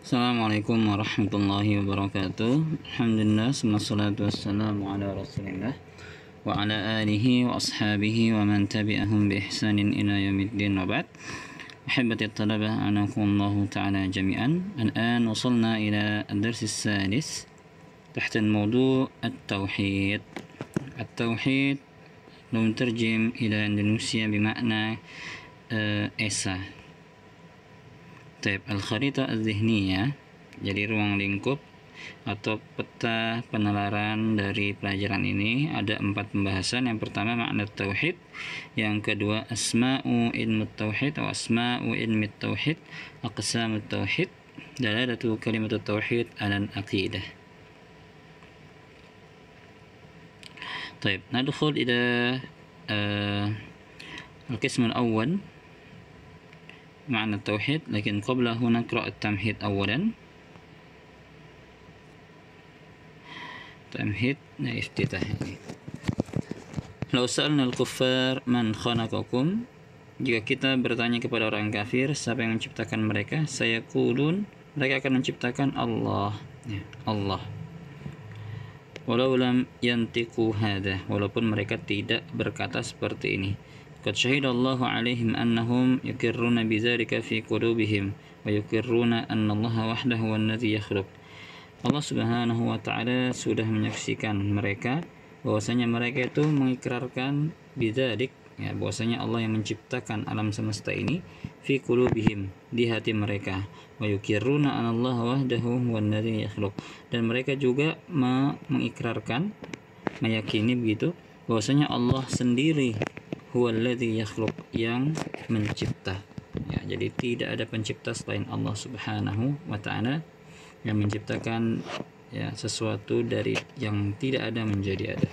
Assalamualaikum warahmatullahi wabarakatuh. Alhamdulillah, wassalatu wassalamu ala rasulillah wa ala alihi wa ashabihi wa man tabi'ahum bi ihsanin ila yaumiddin wa ba'd. أحبتي الطلبة أعناكم الله تعالى جميعا. الآن وصلنا إلى الدرس السادس تحت الموضوع التوحيد. التوحيد لو نترجم إلى إندونيسيا بمعنى esa. Taib al-kharita az-zihniyah, jadi ruang lingkup atau peta penalaran dari pelajaran ini ada 4 pembahasan. Yang pertama makna tauhid, yang kedua asma'u ilmu tauhid atau asma'u ilmi tauhid, aqsamu tauhid, dalalatu kalimat tauhid ala al-aqidah. طيب ندخل إلى القسم الأول معنى التوحيد، لكن قبله نقرأ التمهيد أولا. تمهيد افتتاح. لو سألنا الكفار من خلقكم, jika kita bertanya kepada orang kafir siapa yang menciptakan mereka, sayaqulun, mereka akan menciptakan Allah, Allah. Walau lam yantiqu hadha, walaupun mereka tidak berkata seperti ini. Qad syahidallahu alaihim annahum yuqirruna bidzalika fi qulubihim wa yuqirruna anna Allah wahdahu alladhi yakhluq. Allah Subhanahu wa taala sudah menyaksikan mereka bahwasanya mereka itu mengikrarkan bidzalik, bahwasanya Allah yang menciptakan alam semesta ini, fi qulubihim, di hati mereka, wa yuqirruna anna Allah wahdahu alladhi yakhluq, dan mereka juga mengikrarkan, meyakini begitu bahwasanya Allah sendiri huwallazi yakhluq, yang mencipta. Jadi tidak ada pencipta selain Allah Subhanahu wa taala yang menciptakan sesuatu dari yang tidak ada menjadi ada.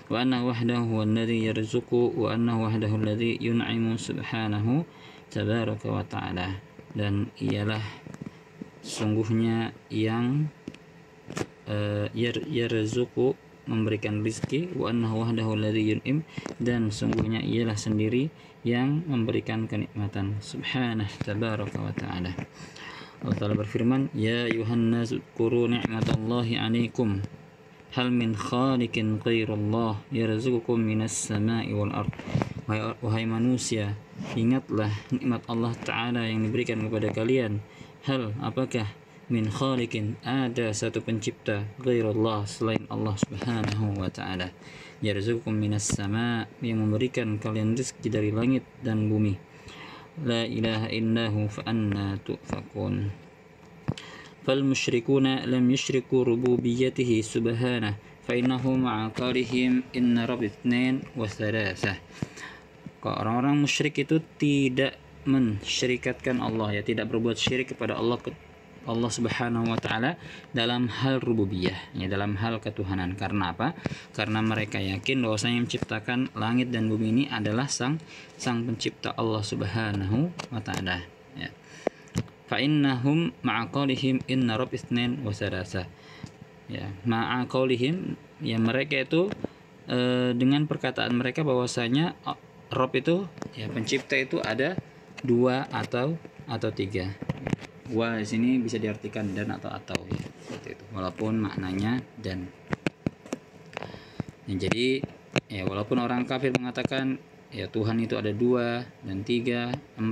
Wa anna wahdahu huwallazi yarzuqu wa anna wahdahu allazi yun'imu subhanahu tabaraka wa ta'ala, dan ialah sungguhnya yang yarzuqu, memberikan rezeki, wa annahu wahdahu alladzi yun'im, dan sungguhnya ialah sendiri yang memberikan kenikmatan, subhanahu tabaraka wa ta'ala. Allah Ta'ala berfirman, ya ayuhan nas dzkuru ni'matallahi 'alaikum hal min khaliqin ghairullah yarzuqukum minas sama'i wal ard. Wahai manusia, ingatlah nikmat Allah Ta'ala yang diberikan kepada kalian. Hal, apakah, min khaliqin, ada satu pencipta, ghairullah, selain Allah Subhanahu wa ta'ala, yarzuqukum minas sama', yang memberikan kalian rezeki dari langit dan bumi. La ilaha illahu fa anna tu'fakun. Fal musyrikuna lam yushriku rububiyyatihi subhanahu fa innahu ma'a qalihim inna rabbi itsnain wa thalathah. Orang-orang musyrik itu tidak mensyirikatkan Allah, tidak berbuat syirik kepada Allah Subhanahu wa taala dalam hal rububiyah, dalam hal ketuhanan. Karena apa? Karena mereka yakin bahwasanya yang menciptakan langit dan bumi ini adalah sang pencipta, Allah Subhanahu wa taala. Fa innahum ma'a qaulihim inna rabb itsnain wa tsalatsa. Ma'a qaulihim, mereka itu dengan perkataan mereka bahwasanya Rabb itu, pencipta itu ada 2 atau 3. Wa di sini bisa diartikan dan atau seperti itu, walaupun maknanya dan. Jadi walaupun orang kafir mengatakan Tuhan itu ada 2 dan 3, 4,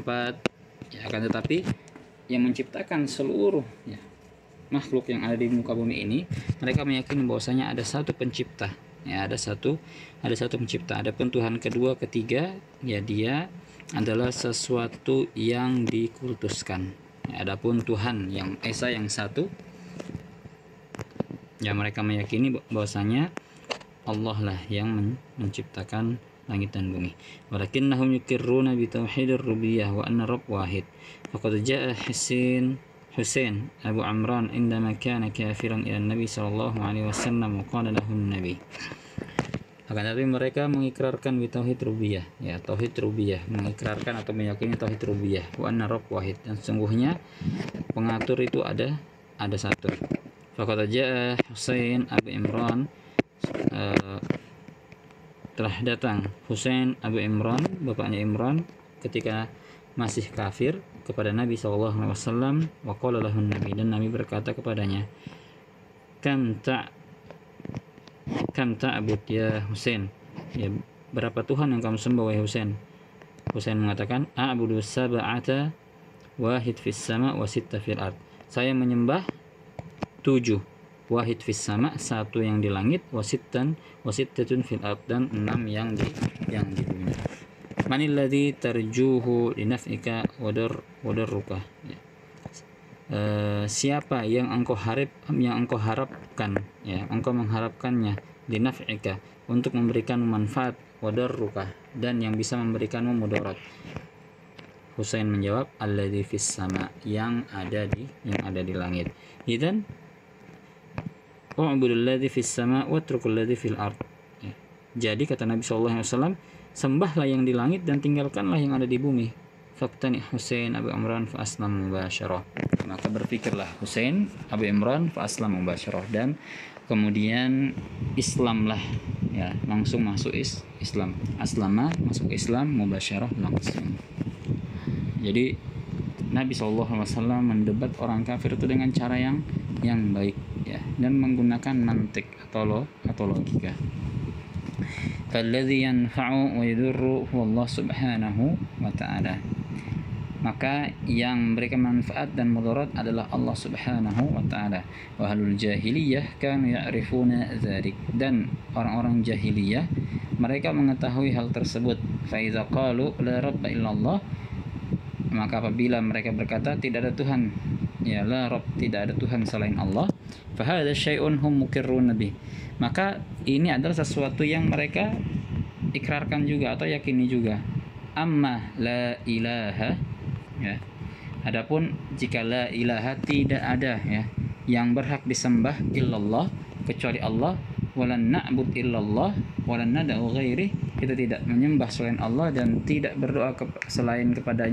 akan tetapi yang menciptakan seluruh makhluk yang ada di muka bumi ini, mereka meyakini bahwasanya ada satu pencipta, ada satu pencipta. Adapun Tuhan kedua, ketiga, dia adalah sesuatu yang dikultuskan. Adapun Tuhan yang esa, yang satu, mereka meyakini bahwasanya Allah lah yang menciptakan langit dan bumi. Walakinnahum yuqirruna bi tauhidir rububiyyah wa anna rabb wahid. Faqad jaa Husain Abu Amran indama kana kafiran ila Nabi sallallahu alaihi wasallam wa qala lahu Nabi. Akan tetapi mereka mengikrarkan tauhid rububiyah, tauhid rububiyah, mengikrarkan atau meyakini tauhid rububiyah, wa anna rabb wahid, dan sungguhnya pengatur itu ada satu. Faqad jaa Husain Abu Imran, telah datang Husain Abu Imran, bapaknya Imran, ketika masih kafir kepada Nabi SAW. Wa qala lahun Nabi, dan Nabi berkata kepadanya, kam ta'bud ya Husain, ya berapa Tuhan yang kamu sembah wahai Husain? Husain mengatakan, a'budu sab'ata wahid fis sama wa sitta fil ard. Saya menyembah 7, wahid fis sama, 1 yang di langit, wasittatun fil ard, dan 6 yang di bumi. Manil ladzi tarjuhu linaf'ika wadarruka. Siapa yang engkau harapkan, ya, engkau mengharapkannya, linaf'ika, untuk memberikan manfaat, wadarruka, dan yang bisa memberikanmu mudarat. Husain menjawab, alladzi fis sama, yang ada di langit. Idzan u'budul ladzi fis sama watrukul ladzi fil ard. Jadi kata Nabi SAW, sembahlah yang di langit dan tinggalkanlah yang ada di bumi. Faktani Husain Abu Imran fa aslam mubasyarah. Maka berpikirlah Husain Abu Imran fa aslam mubasyarah, dan kemudian Islamlah, ya, langsung masuk Islam. Aslama, masuk Islam, mubasyarah, langsung. Jadi Nabi SAW mendebat orang kafir itu dengan cara yang baik, ya, dan menggunakan mantik atau logika. Falladzi yanfa'u wa yadurru huwa Allah Subhanahu wa ta'ala. Maka yang memberikan manfaat dan mudarat adalah Allah Subhanahu wa ta'ala. Wa ahlul jahiliyah kanu ya'rifuna dzalik, dan orang-orang jahiliyah mereka mengetahui hal tersebut. Fa idza qalu la rabba illallah, maka apabila mereka berkata tidak ada Tuhan, ya, la rabb, tidak ada Tuhan selain Allah, fa hadza syai'un hum muqirrun bih, maka ini adalah sesuatu yang mereka ikrarkan juga atau yakini juga. Amma la ilaha, ya, adapun jika la ilaha, tidak ada, ya, yang berhak disembah illallah, kecuali Allah, walan na'bud illallah walan nad'u ghairi, kita tidak menyembah selain Allah dan tidak berdoa selain kepada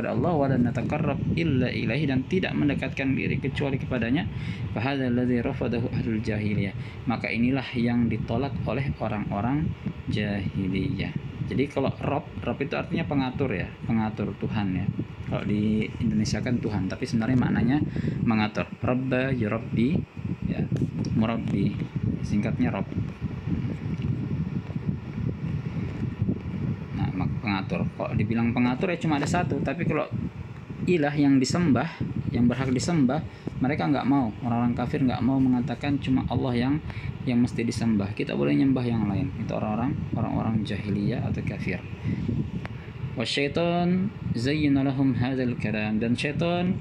Allah, walan nataqarrab illa ilaihi, dan tidak mendekatkan diri kecuali kepadanya. Fa hadzal ladzi rafadahu ahlul jahiliyah, maka inilah yang ditolak oleh orang-orang jahiliyah. Jadi kalau Rob itu artinya pengatur, ya, pengatur Tuhan, ya. Kalau di Indonesia kan Tuhan, tapi sebenarnya maknanya mengatur. Rabba yurabbi, ya, murabbi, singkatnya Rob. Nah, pengatur. Kalau dibilang pengatur ya cuma ada satu, tapi kalau ilah yang disembah, yang berhak disembah, mereka nggak mau. Orang-orang kafir nggak mau mengatakan cuma Allah yang mesti disembah. Kita boleh nyembah yang lain. Itu orang-orang jahiliyah atau kafir. Wasyaitan zayyana lahum hadzal kalam, dan syaitan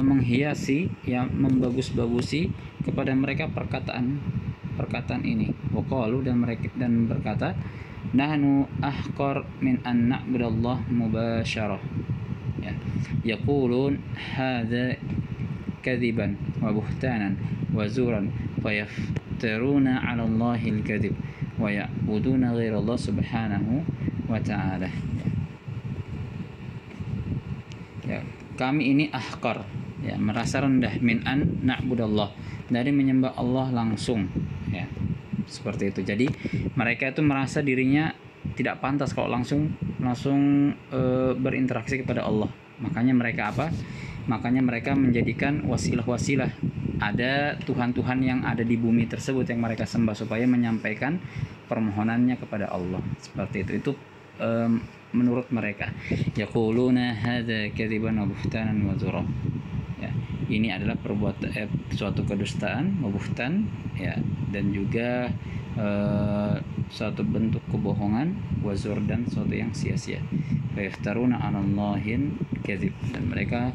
menghiasi, ya, membagus-bagusi kepada mereka perkataan ini. Waqalu, dan berkata, nahnu ahqar min an na'budallah mubasyarah, ya, yaqulun hadza kadiban wa buhtanan wa zuran fayaftaruna 'ala Allahil kadhib wa ya'buduna ghaira Allah Subhanahu wa ta'ala. Ya, kami ini ahqar, ya, merasa rendah, min an na'budallah, dari menyembah Allah langsung, ya, seperti itu. Jadi mereka itu merasa dirinya tidak pantas kalau langsung berinteraksi kepada Allah. Makanya mereka menjadikan wasilah-wasilah, ada Tuhan-Tuhan yang ada di bumi tersebut yang mereka sembah supaya menyampaikan permohonannya kepada Allah. Seperti itu menurut mereka. Yaquluna hadza kadziban wa buhtanan wa zura, ya, ini adalah suatu kedustaan, buhtan, ya, dan juga suatu bentuk kebohongan, wazur, dan suatu yang sia-sia. Fa yaftaruna 'ala Allahin kadzib, dan mereka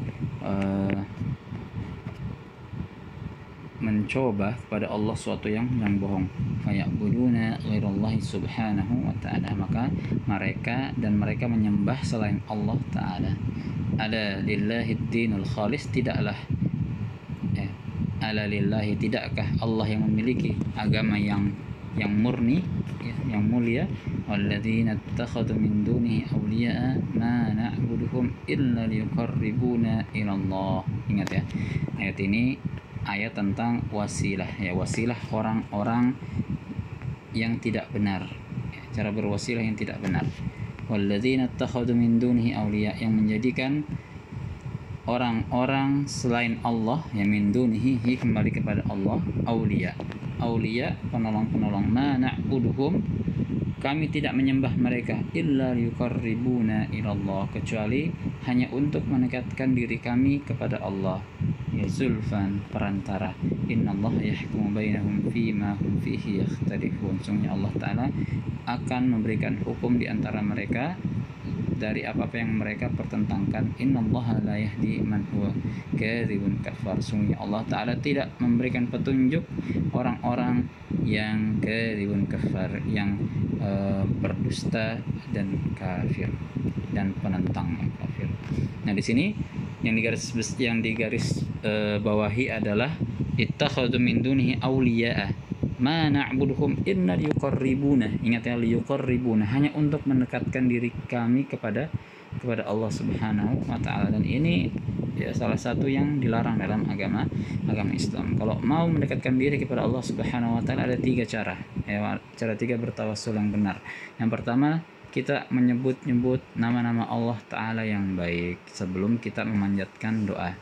mencoba kepada Allah suatu yang bohong. Faya'buduna ghairallahi subhanahu wa ta'ala, maka mereka menyembah selain Allah ta'ala. Ala lillahi dinul khalis, tidaklah, ala lillahi, tidakkah Allah yang memiliki agama yang murni, ya, yang mulia. Walladzina ittakhadhu min dunihi awliya'a ma na'buduhum illa liyuqarribuna ila Allah. Ingat, ya, ayat ini ayat tentang wasilah, ya, wasilah orang-orang yang tidak benar, ya, cara berwasilah yang tidak benar. walladzina ittakhadhu min dunihi awliya, yang menjadikan orang-orang selain Allah, yang min dunihi kembali kepada Allah, aulia, penolong-penolong. Ma na'buduhum, kami tidak menyembah mereka, illa yuqarribuna ilallah, kecuali hanya untuk mendekatkan diri kami kepada Allah, ya zulfan, perantara. Innallaha yahkumu bainahum fima hum fihi yakhtalifun, sungguhnya Allah Ta'ala akan memberikan hukum di antara mereka dari apa-apa yang mereka pertentangkan. Innallaha la yahdi man huwa kadzibun kafar, sungguhnya Allah Ta'ala tidak memberikan petunjuk orang-orang yang kadzibun kafar, yang berdusta dan kafir dan penentang kafir. Nah, di sini yang digaris bawahi adalah ittakhadhu min dunihi awliya'a ma na'buduhum inna liyuqarribuna. Ingat ya, liyuqarribuna, hanya untuk mendekatkan diri kami kepada Allah Subhanahu wa Ta'ala. Dan ini ya salah satu yang dilarang dalam agama Islam. Kalau mau mendekatkan diri kepada Allah Subhanahu wa Ta'ala ada 3 cara. Ya, cara 3 bertawassul yang benar. Yang pertama, kita menyebut-nyebut nama-nama Allah Ta'ala yang baik sebelum kita memanjatkan doa.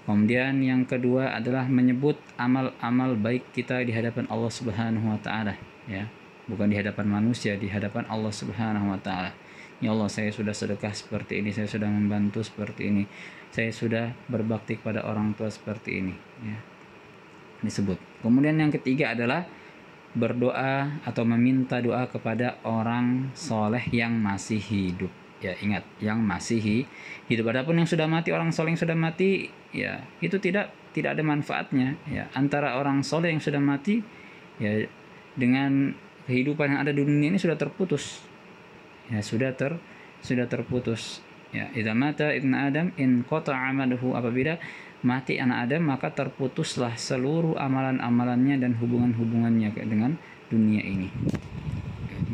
Kemudian yang kedua adalah menyebut amal-amal baik kita di hadapan Allah Subhanahu wa Ta'ala, ya. Bukan di hadapan manusia, di hadapan Allah Subhanahu wa Ta'ala. Ya Allah, saya sudah sedekah seperti ini, saya sudah membantu seperti ini, saya sudah berbakti kepada orang tua seperti ini, ya. Disebut. Kemudian yang ketiga adalah berdoa atau meminta doa kepada orang soleh yang masih hidup. Ya, ingat, yang masih hidup. Adapun yang sudah mati, orang soleh yang sudah mati, ya itu tidak ada manfaatnya. Ya, antara orang soleh yang sudah mati, ya dengan kehidupan yang ada di dunia ini sudah terputus. Ya, sudah terputus. Ya, idza mata ibnu Adam in qata'a amaluhu, apabila mati anak Adam maka terputuslah seluruh amalan-amalannya dan hubungan-hubungannya dengan dunia ini.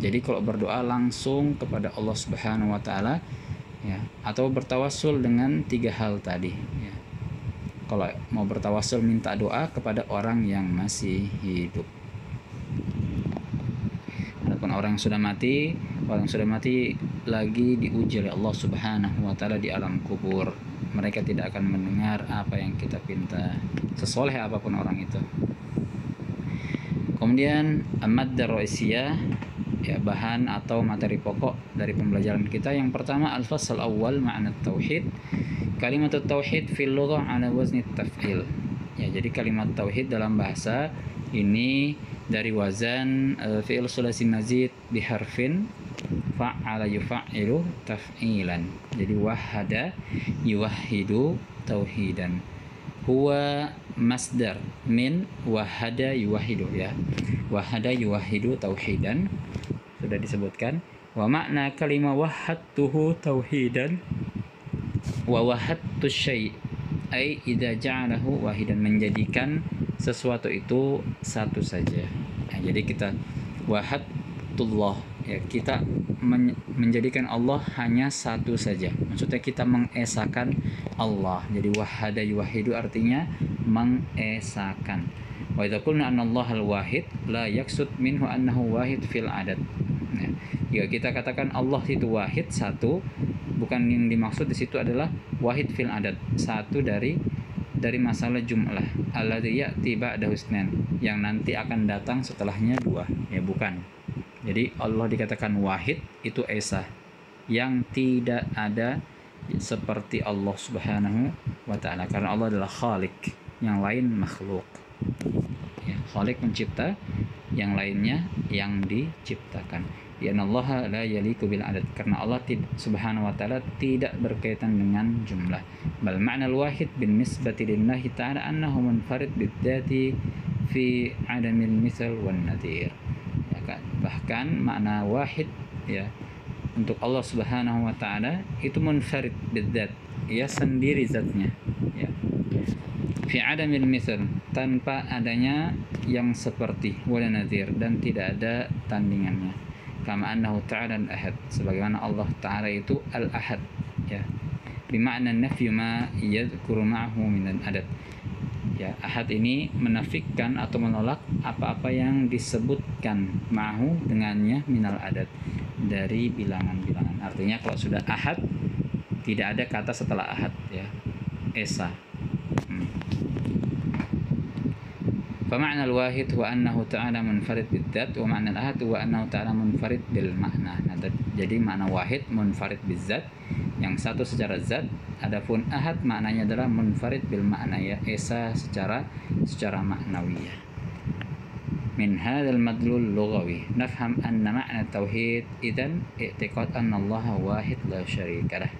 Jadi kalau berdoa langsung kepada Allah Subhanahu wa Ta'ala, ya, atau bertawassul dengan 3 hal tadi, ya. Kalau mau bertawassul, minta doa kepada orang yang masih hidup. Adapun orang yang sudah mati lagi diuji oleh Allah Subhanahu wa Ta'ala di alam kubur. Mereka tidak akan mendengar apa yang kita pinta, sesoleh apapun orang itu. Kemudian amadda ra'isiyah, ya, bahan atau materi pokok dari pembelajaran kita. Yang pertama, al-fasl awal ma'na tauhid. Kalimat tauhid fil lughah ala wazni taf'il. Ya, jadi kalimat tauhid dalam bahasa ini dari wazan fi'il sulasi mazid bi harfin fa'ala yuf'ilu taf'ilan. Jadi wahada yuwahhidu tauhidan. Huwa masdar min wahada yuwahhidu, ya. Wahada yuwahhidu tauhidan sudah disebutkan. Wa makna kalimah wahadtuhu tauhidan wa wahadtu syai' ai idza ja'alahu wahidan, menjadikan sesuatu itu satu saja. Nah, jadi kita wahadtullah, ya, kita menjadikan Allah hanya satu saja. Maksudnya kita mengesakan Allah. Jadi wahada yuwahidu artinya mengesakan. Wa idza qulna anna Allahal wahid la yaqsud minhu annahu wahid fil adad. Nah, jika kita katakan Allah itu wahid, satu, bukan yang dimaksud di situ adalah wahid fil adad, satu dari masalah jumlah, alladzi ya'ti ba'dahu isnan, yang nanti akan datang setelahnya 2, ya, bukan. Jadi Allah dikatakan wahid itu esa, yang tidak ada seperti Allah Subhanahu wa Ta'ala, karena Allah adalah khalik, yang lain makhluk, ya. Khalik mencipta, yang lainnya yang diciptakan. Ya, Allah la yaliku bil adad, karena Allah Subhanahu wa Ta'ala tidak berkaitan dengan jumlah. Bal ma'na al-wahid bin nisbati lillahi ta'ala annahu munfarid bidzati fi adamil misal wan nadhir. Ya kan? Bahkan makna wahid, ya, untuk Allah Subhanahu wa Ta'ala itu munfarid bidzat, ya, sendiri zatnya, ya. Fi adamil misal, tanpa adanya yang seperti, wala nadhir, dan tidak ada tandingannya. Kama annahu ta'ala al-ahad, sebagaimana Allah Ta'ala itu al-ahad, ya, bima'na nafyu ma yadhkuru ma'ahu minan adad. Ya, ahad ini menafikan atau menolak apa-apa yang disebutkan ma'ahu dengannya minal adad, dari bilangan-bilangan. Artinya kalau sudah ahad tidak ada kata setelah ahad ya. Esa. فمعنى الواحد هو أنه تعالى منفرد بالذات ومعنى الأحد هو أنه تعالى منفرد بالمعنى. Nah, jadi makna wahid munfarid bizzat, yang satu secara zat, adapun ahad maknanya adalah munfarid bil makna ya, esa secara maknawiyah. Min hadzal madlul lughawi nafham anna ma'na tauhid idzan i'tiqad anna Allah wahid la syarika lah.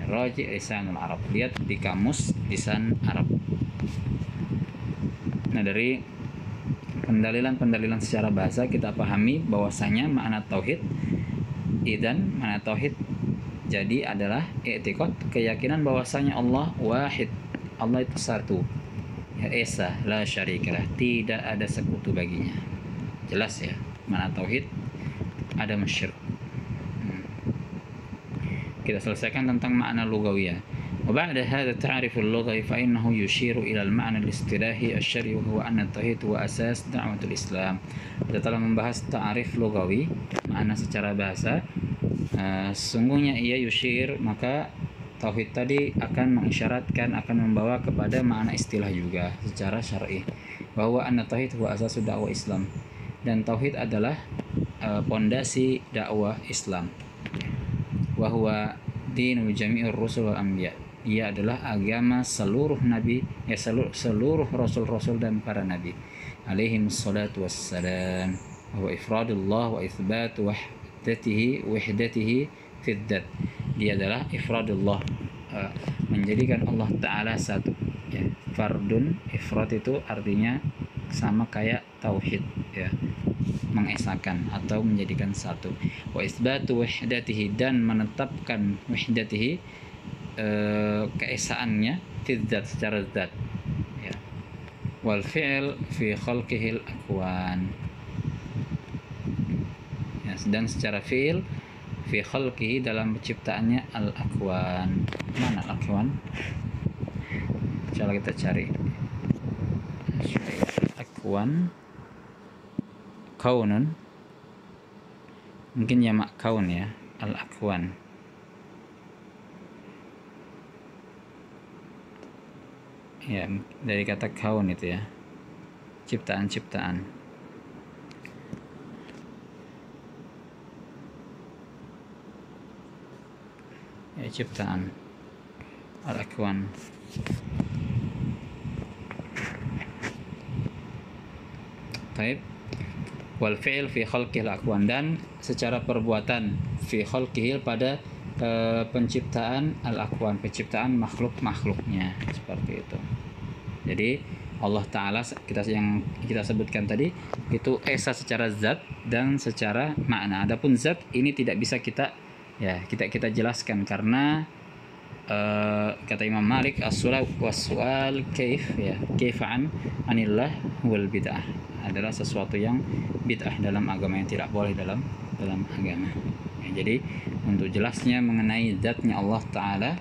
Raji' lisanul Arab. Lihat di kamus lisan Arab. Nah, dari pendalilan secara bahasa kita pahami bahwasanya makna tauhid idzan, makna tauhid jadi adalah i'tiqad, keyakinan bahwasanya Allah wahid, Allah itu satu ya, esa la syarikalah, tidak ada sekutu baginya. Jelas ya, makna tauhid ada musyrik. Kita selesaikan tentang makna lugawiyah. وبعد هذا التعريف اللغوي فإنه يشير إلى المعنى الاصطلاحي الشرعي وهو أن التوحيد هو أساس دعوة الإسلام. Setelah membahas ta'arif lugawi, makna secara bahasa, sesungguhnya ia yushir, maka tauhid tadi akan mengisyaratkan, akan membawa kepada makna istilah juga secara syar'i, bahwa anna tauhid huwa asasu dakwah Islam, dan tauhid adalah pondasi dakwah Islam. Wa huwa dinu jami'ir rusul wal anbiya, ia adalah agama seluruh nabi ya, seluruh rasul-rasul dan para nabi alaihi wassalatu wassalam, wa ifradullah wa itsbatu wahdatihi fid dzat. Dia adalah ifradullah, menjadikan Allah taala satu ya. Fardun, ifrad itu artinya sama kayak tauhid ya, mengesakan atau menjadikan satu. Wa itsbatu wahdatihi, dan menetapkan wahdatihi, keesaannya fidzat, secara zat ya. Wal fi'l fi khalqihil akwan ya, dan secara fi'il fi khalqihi, dalam penciptaannya al akwan. Mana al akwan? Coba kita cari. Akwan kaunun, mungkin jamak kaun ya, al akwan. Ya, dari kata kaun itu ya, ciptaan-ciptaan. Ya, ciptaan al-akwan. Baik. Wal fi'il fi khalqil akwan, dan secara perbuatan fi khalqil, pada penciptaan al-akwan, penciptaan makhluk-makhluknya, seperti itu. Jadi Allah Ta'ala yang kita sebutkan tadi itu esa secara zat dan secara makna. Adapun zat ini tidak bisa kita jelaskan, karena kata Imam Malik, as-su'al was-su'al kaif ya, kaifan anillah wal bid'ah, adalah sesuatu yang bid'ah dalam agama, yang tidak boleh dalam agama ya. Jadi untuk jelasnya mengenai zatnya Allah Ta'ala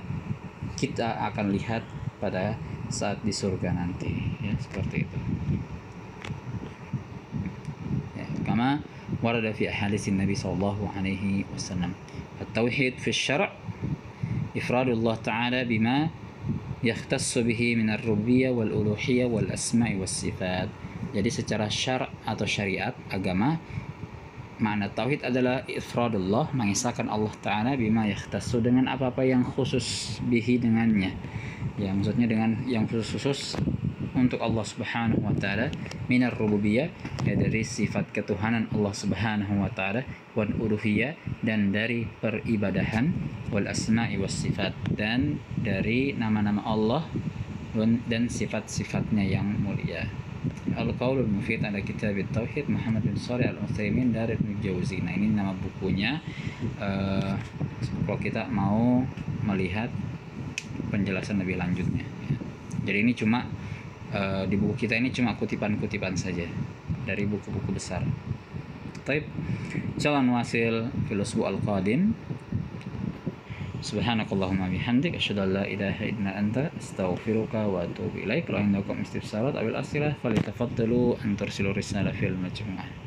kita akan lihat pada saat di surga nanti ya, seperti itu ya. Kama warada fi hadisin Nabi sallallahu alaihi wasallam, at-tauhid fi syara' ifradullah ta'ala bima yakhtassu bihi min ar-rububiyyah wal uluhiyyah wal asma'i was sifat. Jadi secara syara' atau syariat agama, makna tauhid adalah ifradullah, mengisahkan Allah Ta'ala bima yakhtassu, dengan apa-apa yang khusus bihi, dengannya ya, maksudnya dengan yang khusus untuk Allah Subhanahu wa Ta'ala, minar rububiyah ya, dari sifat ketuhanan Allah Subhanahu wa Ta'ala, wal uluhiyah, dan dari peribadahan, wal asma'i was sifat, dan dari nama-nama Allah dan sifat-sifatnya yang mulia. Al-Qaulul Mufid ala Kitab Tauhid Muhammad bin Shalih Al-Utsaimin dari Ibnu Jauzi. Nah, ini nama bukunya. Kalau kita mau melihat penjelasan lebih lanjutnya ya. Jadi ini cuma di buku kita ini cuma kutipan-kutipan saja dari buku-buku besar. Taib, jalan wasil filosofi al-qadim. Subhanakallahumma bihamdik asyhadu an la ilaha illa anta astaghfiruka wa atubu ilaik. Kalau indakum istifsarat awil as'ilah falyatafaddalu an tursilu risalah fil majmu'ah.